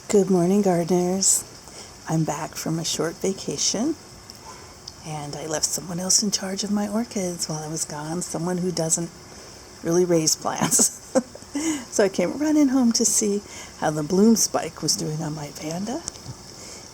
Good morning, gardeners. I'm back from a short vacation, and I left someone else in charge of my orchids while I was gone, someone who doesn't really raise plants. So I came running home to see how the bloom spike was doing on my Vanda.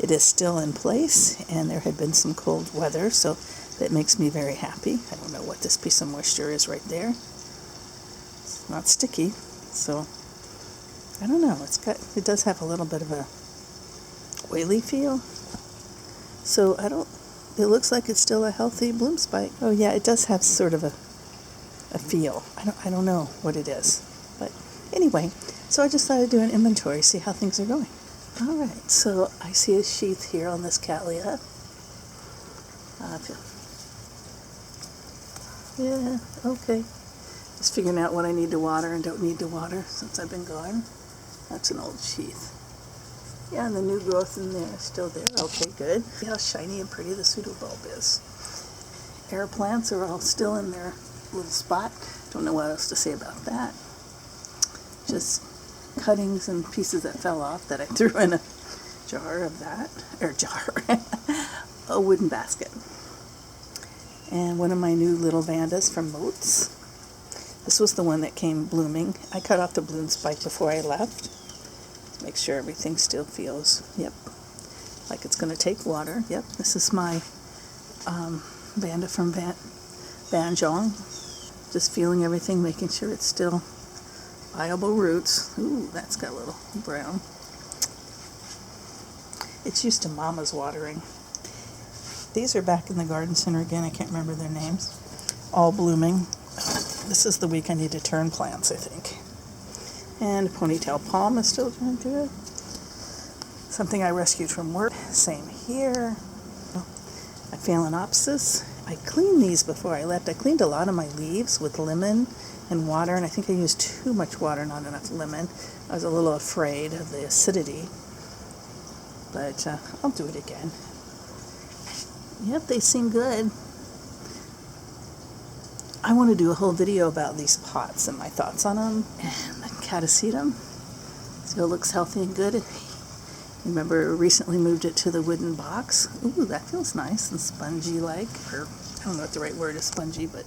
It is still in place, and there had been some cold weather, so that makes me very happy. I don't know what this piece of moisture is right there. It's not sticky, so I don't know. It does have a little bit of a oily feel. So it looks like it's still a healthy bloom spike. Oh yeah, it does have sort of a feel. I don't know what it is. But anyway, so I just thought I'd do an inventory, see how things are going. All right, so I see a sheath here on this Cattleya. Yeah, okay. Just figuring out what I need to water and don't need to water since I've been gone. That's an old sheath. Yeah, and the new growth in there is still there. Okay, good. See how shiny and pretty the pseudobulb is. Air plants are all still in their little spot. Don't know what else to say about that. Just cuttings and pieces that fell off that I threw in a jar of that, a wooden basket. And one of my new little Vandas from Moats. This was the one that came blooming. I cut off the bloom spike before I left. Make sure everything still feels, like it's going to take water. Yep, this is my Vanda from Banjong. Just feeling everything, making sure it's still viable roots. Ooh, that's got a little brown. It's used to Mama's watering. These are back in the garden center again. I can't remember their names. All blooming. This is the week I need to turn plants, I think. And ponytail palm is still doing good. Something I rescued from work. Same here. A phalaenopsis. I cleaned these before I left. I cleaned a lot of my leaves with lemon and water, and I think I used too much water, not enough lemon. I was a little afraid of the acidity, but I'll do it again. Yep, they seem good. I want to do a whole video about these pots and my thoughts on them, and the catasetum still looks healthy and good. Remember, I recently moved it to the wooden box. Ooh, that feels nice and spongy-like, or I don't know what the right word is, spongy, but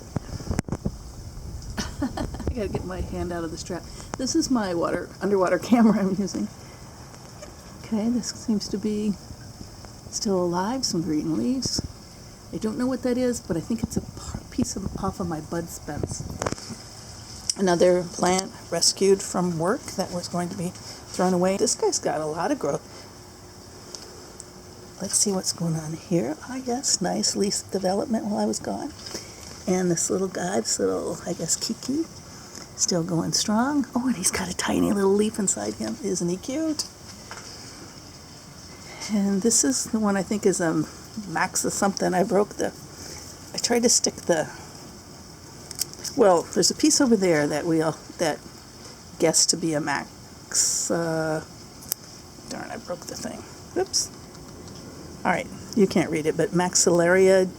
I gotta get my hand out of the strap. This is my underwater camera I'm using. Okay, this seems to be still alive, some green leaves. I don't know what that is, but I think it's a piece off of my bud spence. Another plant rescued from work that was going to be thrown away. This guy's got a lot of growth. Let's see what's going on here. Yes, nice leaf development while I was gone. And this little guy, I guess, Kiki, still going strong. Oh, and he's got a tiny little leaf inside him. Isn't he cute? And this is the one I think is a Max or something. I tried to stick there's a piece over there that guessed to be a Max. Darn, I broke the thing. Oops. All right, you can't read it, but Maxillaria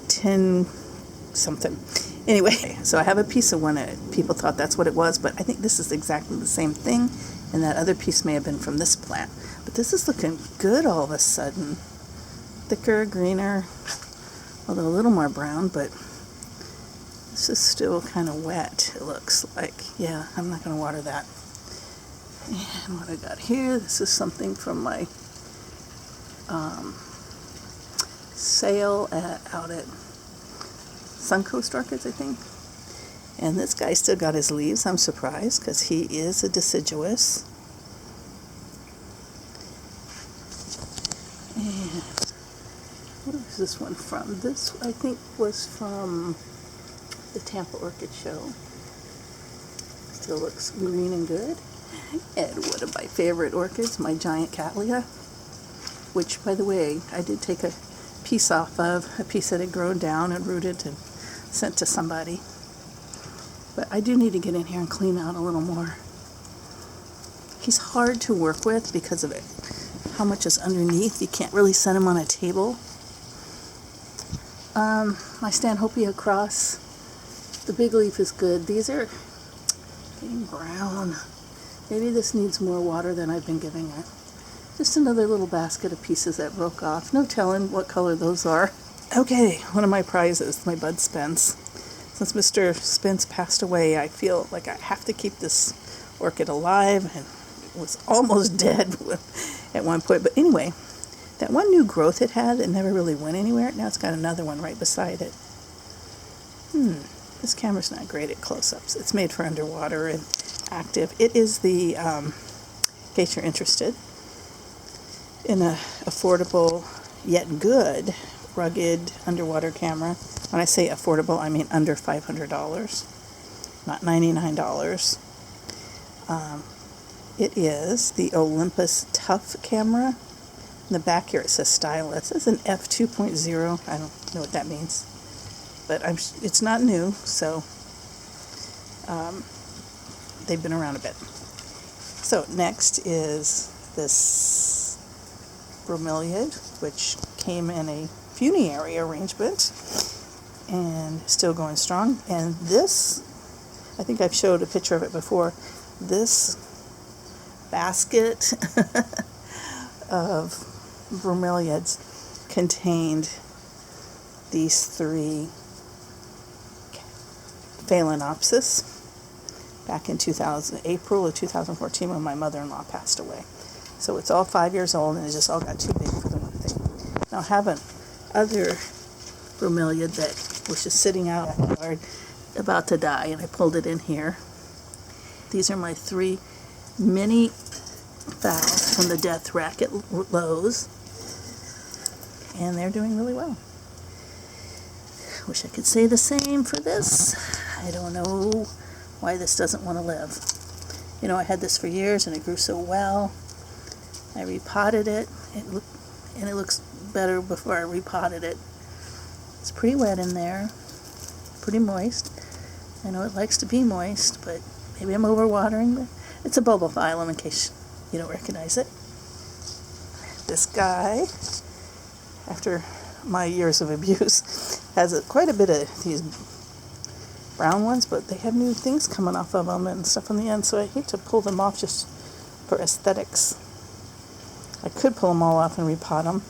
10 something. Anyway, so I have a piece of one. People thought that's what it was, but I think this is exactly the same thing, and that other piece may have been from this plant. But this is looking good all of a sudden. Thicker, greener, although a little more brown, but this is still kind of wet, it looks like. Yeah, I'm not going to water that. And what I got here, this is something from my sale out at Suncoast Orchids, I think. And this guy still got his leaves. I'm surprised because he is a deciduous. And what is this one from? This, I think, was from the Tampa Orchid Show. Still looks green and good. And one of my favorite orchids, my giant Cattleya, which, by the way, I did take a piece off of, a piece that had grown down and rooted and sent to somebody. But I do need to get in here and clean out a little more. He's hard to work with because of it. How much is underneath? You can't really set him on a table. My Stanhopea cross, the big leaf is good. These are getting brown. Maybe this needs more water than I've been giving it. Just another little basket of pieces that broke off. No telling what color those are. Okay, one of my prizes, my bud Spence. Since Mr. Spence passed away, I feel like I have to keep this orchid alive, and it was almost dead at one point. But anyway, that one new growth it had that never really went anywhere, now it's got another one right beside it. This camera's not great at close-ups. It's made for underwater and active. It is the, in case you're interested, in a affordable yet good rugged underwater camera. When I say affordable, I mean under $500, not $99. It is the Olympus Tough camera. In the back here it says stylus. It's an f2.0. I don't know what that means, but it's not new, so they've been around a bit. So next is this bromeliad, which came in a funerary arrangement and still going strong. And this, I think I've showed a picture of it before, this basket of bromeliads contained these 3 phalaenopsis back in April of 2014 when my mother-in-law passed away. So it's all 5 years old, and it just all got too big for the one thing. Now I have another bromeliad that was just sitting out in the yard about to die, and I pulled it in here. These are my 3 mini phals from the death rack at Lowe's, and they're doing really well. Wish I could say the same for this. I don't know why this doesn't want to live. You know, I had this for years and it grew so well. I repotted it, and it looks better before I repotted it. It's pretty wet in there, pretty moist. I know it likes to be moist, but maybe I'm overwatering. But it's a bulbophyllum, in case you don't recognize it. This guy, after my years of abuse, has quite a bit of these brown ones, but they have new things coming off of them and stuff on the end, so I hate to pull them off just for aesthetics. I could pull them all off and repot them,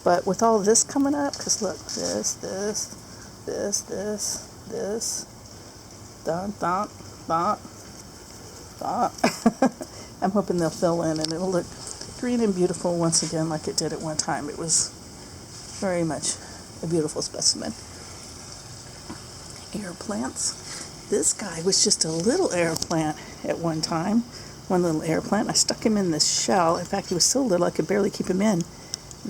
but with all this coming up, because look, this, I'm hoping they'll fill in and it'll look green and beautiful once again like it did at one time. It was very much a beautiful specimen. Air plants. This guy was just a little air plant at one time. One little air plant. I stuck him in this shell. In fact, he was so little I could barely keep him in.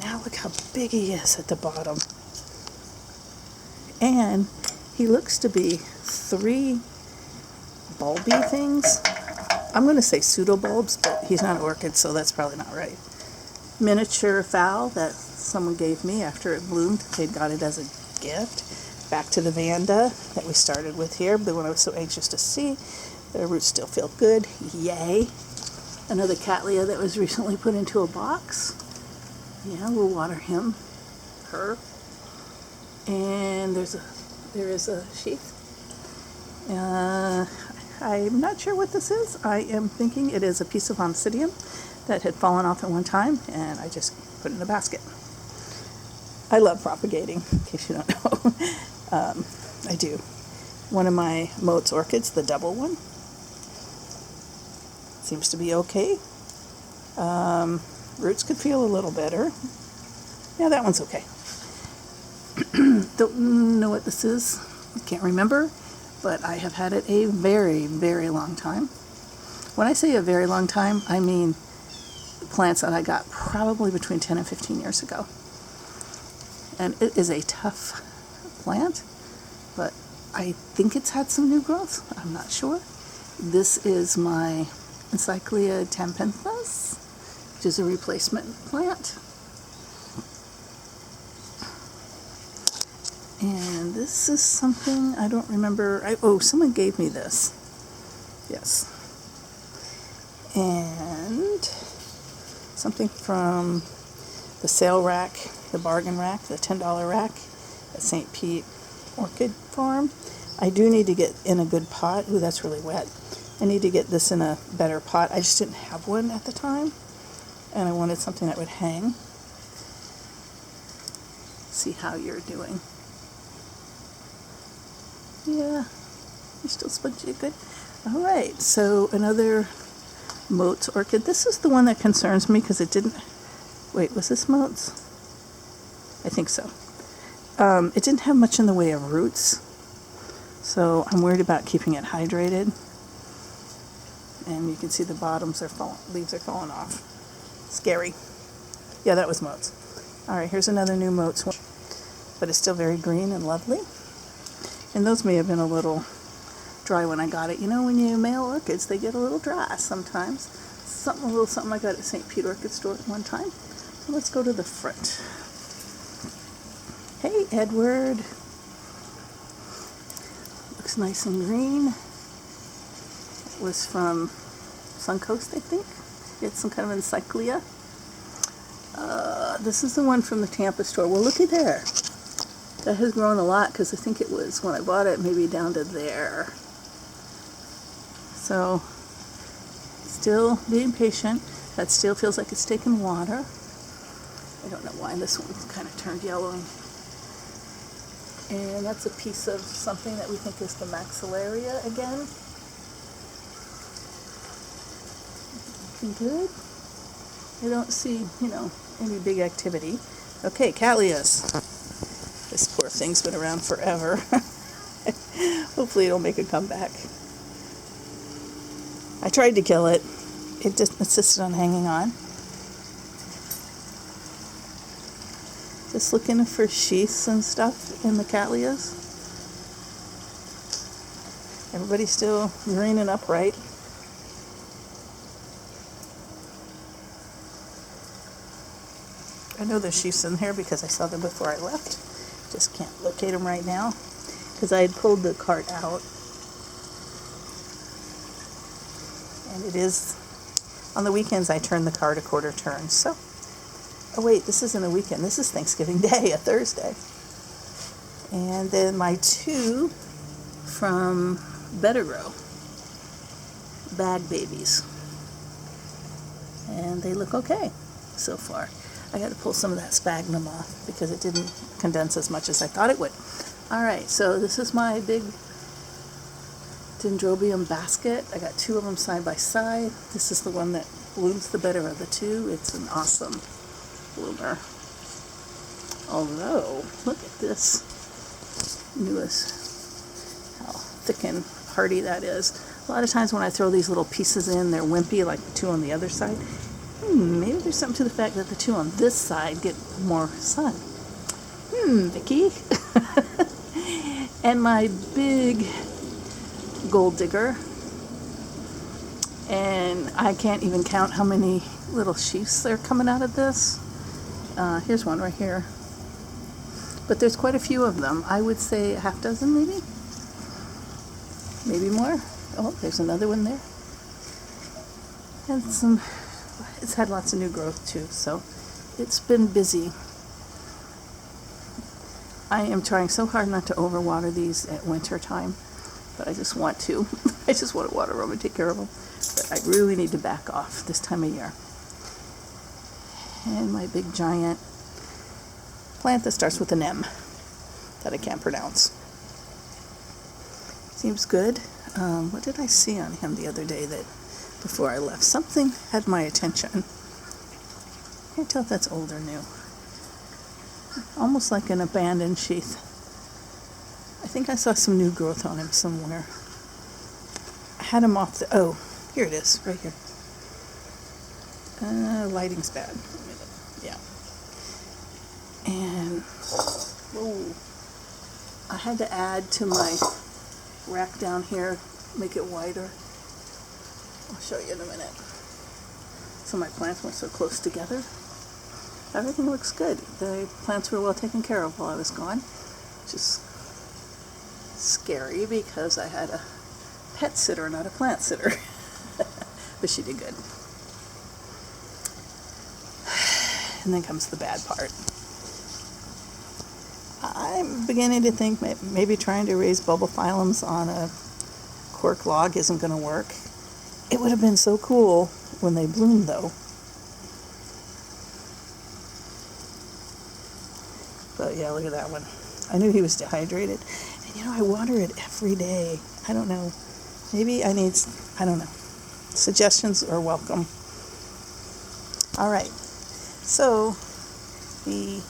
Now look how big he is at the bottom. And he looks to be 3 bulby things. I'm going to say pseudobulbs, but he's not an orchid, so that's probably not right. Miniature phal that someone gave me after it bloomed. They'd got it as a gift. Back to the Vanda that we started with here, the one I was so anxious to see. The roots still feel good. Yay. Another Cattleya that was recently put into a box. Yeah, we'll water him. Her. And there is a sheath. I'm not sure what this is. I am thinking it is a piece of oncidium that had fallen off at one time, and I just put it in a basket. I love propagating, in case you don't know. I do. One of my Moat's orchids, the double one, seems to be okay. Roots could feel a little better. Yeah, that one's okay. Don't know what this is. Can't remember, but I have had it a very, very long time. When I say a very long time, I mean plants that I got probably between 10 and 15 years ago. And it is a tough plant, but I think it's had some new growth. I'm not sure. This is my Encyclia tampenthus, which is a replacement plant. And this is something I don't remember. Someone gave me this. Yes. And something from the sale rack, the bargain rack, the $10 rack at St. Pete Orchid Farm. I do need to get in a good pot. Ooh, that's really wet. I need to get this in a better pot. I just didn't have one at the time, and I wanted something that would hang. See how you're doing. Yeah, you're still spongy, good. All right, so another Moats orchid. This is the one that concerns me because it didn't, wait, was this Moats? I think so. It didn't have much in the way of roots, so I'm worried about keeping it hydrated. And you can see the bottoms are leaves are falling off. Scary. Yeah, that was Moats. All right, here's another new Moats one, but it's still very green and lovely. And those may have been a little dry when I got it. You know, when you mail orchids, they get a little dry sometimes. A little something I got at St. Pete Orchid Store one time. So let's go to the front. Hey, Edward. Looks nice and green. It was from Suncoast, I think. It's some kind of encyclia. This is the one from the Tampa store. Well, looky there. That has grown a lot because I think it was, when I bought it, maybe down to there. So, still being patient. That still feels like it's taken water. I don't know why this one kind of turned yellowing. And that's a piece of something that we think is the maxillaria again. Looking good. I don't see, any big activity. Okay, Callias. This poor thing's been around forever. Hopefully it'll make a comeback. I tried to kill it. It just insisted on hanging on. Just looking for sheaths and stuff in the Callias. Everybody's still green and upright. I know there's sheaths in here because I saw them before I left. Just can't locate them right now because I had pulled the cart out. And it is, on the weekends I turn the cart a quarter turn. So, oh wait, this isn't a weekend. This is Thanksgiving Day, a Thursday. And then my two from Better Grow, bag babies. And they look okay so far. I got to pull some of that sphagnum off because it didn't condense as much as I thought it would. All right, so this is my big dendrobium basket. I got two of them side by side. This is the one that blooms the better of the two. It's an awesome bloomer. Although, look at this newest, how thick and hardy that is. A lot of times when I throw these little pieces in, they're wimpy like the two on the other side. Maybe there's something to the fact that the two on this side get more sun. Vicky. And my big gold digger. And I can't even count how many little sheaths are coming out of this. Here's one right here. But there's quite a few of them. I would say a half dozen maybe. Maybe more. Oh, there's another one there. And some... It's had lots of new growth too, so it's been busy. I am trying so hard not to overwater these at winter time, but I just want to. I just want to water them and take care of them. But I really need to back off this time of year. And my big giant plant that starts with an M that I can't pronounce. Seems good. What did I see on him the other day that before I left? Something had my attention. Can't tell if that's old or new. Almost like an abandoned sheath. I think I saw some new growth on him somewhere. I had him off the... Oh, here it is, right here. Lighting's bad. Yeah. And... Whoa. I had to add to my rack down here, make it wider. I'll show you in a minute. So my plants weren't so close together. Everything looks good. The plants were well taken care of while I was gone, which is scary because I had a pet sitter, not a plant sitter. But she did good. And then comes the bad part. I'm beginning to think maybe trying to raise bulbophyllums on a cork log isn't going to work. It would have been so cool when they bloomed, though. But yeah, look at that one. I knew he was dehydrated. And you know, I water it every day. I don't know. Maybe I don't know. Suggestions are welcome. All right. So, the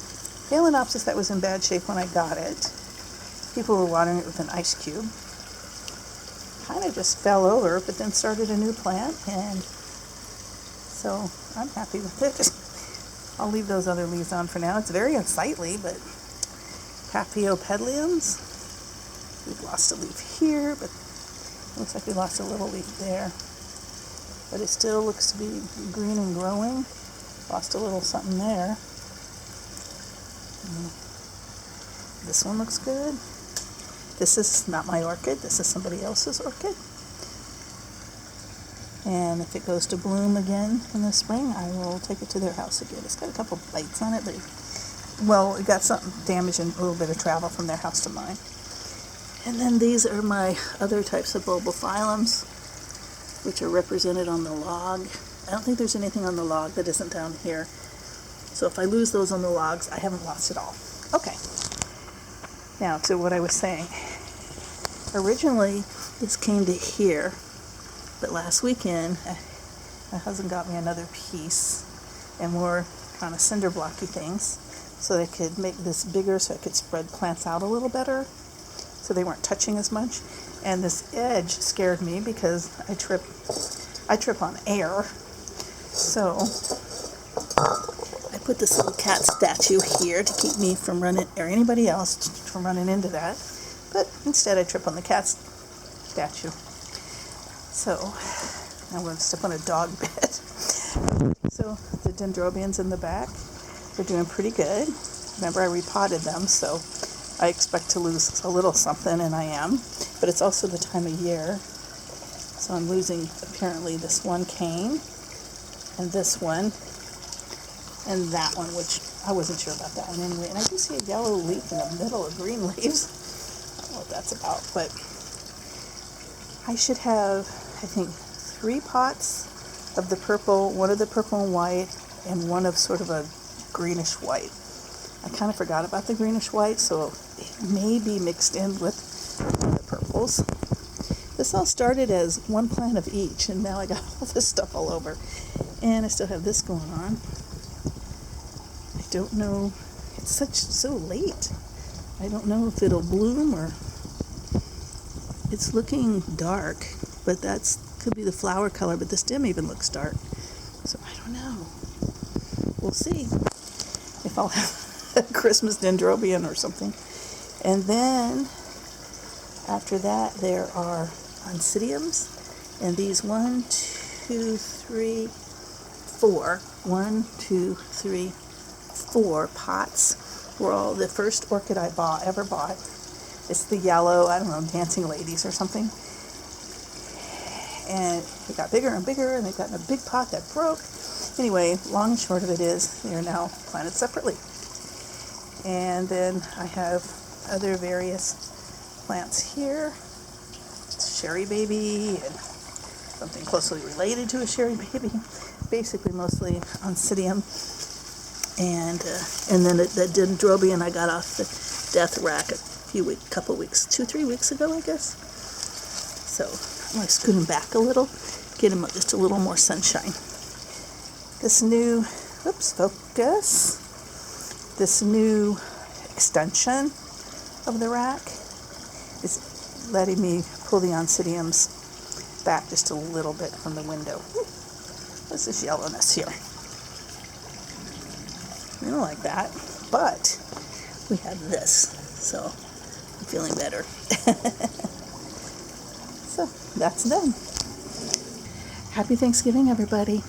Phalaenopsis that was in bad shape when I got it, people were watering it with an ice cube. Kind of just fell over, but then started a new plant, and so I'm happy with it. I'll leave those other leaves on for now. It's very unsightly, but Paphiopedilums, we've lost a leaf here, but it looks like we lost a little leaf there. But it still looks to be green and growing. Lost a little something there. This one looks good. This is not my orchid. This is somebody else's orchid. And if it goes to bloom again in the spring, I will take it to their house again. It's got a couple bites on it, but it got something damaged and a little bit of travel from their house to mine. And then these are my other types of bulbophyllums, which are represented on the log. I don't think there's anything on the log that isn't down here. So if I lose those on the logs, I haven't lost it all. Okay. Now to what I was saying. Originally, this came to here, but last weekend, my husband got me another piece and more kind of cinder blocky things so they could make this bigger so I could spread plants out a little better so they weren't touching as much. And this edge scared me because I trip on air. So I put this little cat statue here to keep me from running, or anybody else from running into that. But instead I trip on the cat statue. So I'm going to step on a dog bed. So the dendrobians in the back, they're doing pretty good. Remember, I repotted them, so I expect to lose a little something, and I am. But it's also the time of year. So I'm losing, apparently, this one cane, and this one, and that one, which I wasn't sure about that one anyway. And I do see a yellow leaf in the middle of green leaves. I don't know what that's about, but I should have, I think, 3 pots of the purple, one of the purple and white, and one of sort of a greenish white. I kind of forgot about the greenish white, so it may be mixed in with the purples. This all started as one plant of each, and now I got all this stuff all over. And I still have this going on. I don't know, it's so late. I don't know if it'll bloom or it's looking dark, but could be the flower color, but the stem even looks dark. So I don't know. We'll see if I'll have a Christmas dendrobian or something. And then after that there are oncidiums, and these 1, 2, 3, 4. 1, 2, 3, 4 pots were all the first orchid I ever bought. It's the yellow, I don't know, dancing ladies or something. And it got bigger and bigger, and they got in a big pot that broke. Anyway, long and short of it is, they are now planted separately. And then I have other various plants here. Sherry baby, and something closely related to a sherry baby. Basically, mostly oncidium. And then the dendrobian I got off the death rack a couple weeks, 2-3 weeks ago, I guess. So I'm going to scoot him back a little, get him just a little more sunshine. This new, this new extension of the rack is letting me pull the oncidiums back just a little bit from the window. What's this yellowness here? I don't like that, but we have this, so I'm feeling better. So that's done. Happy Thanksgiving, everybody.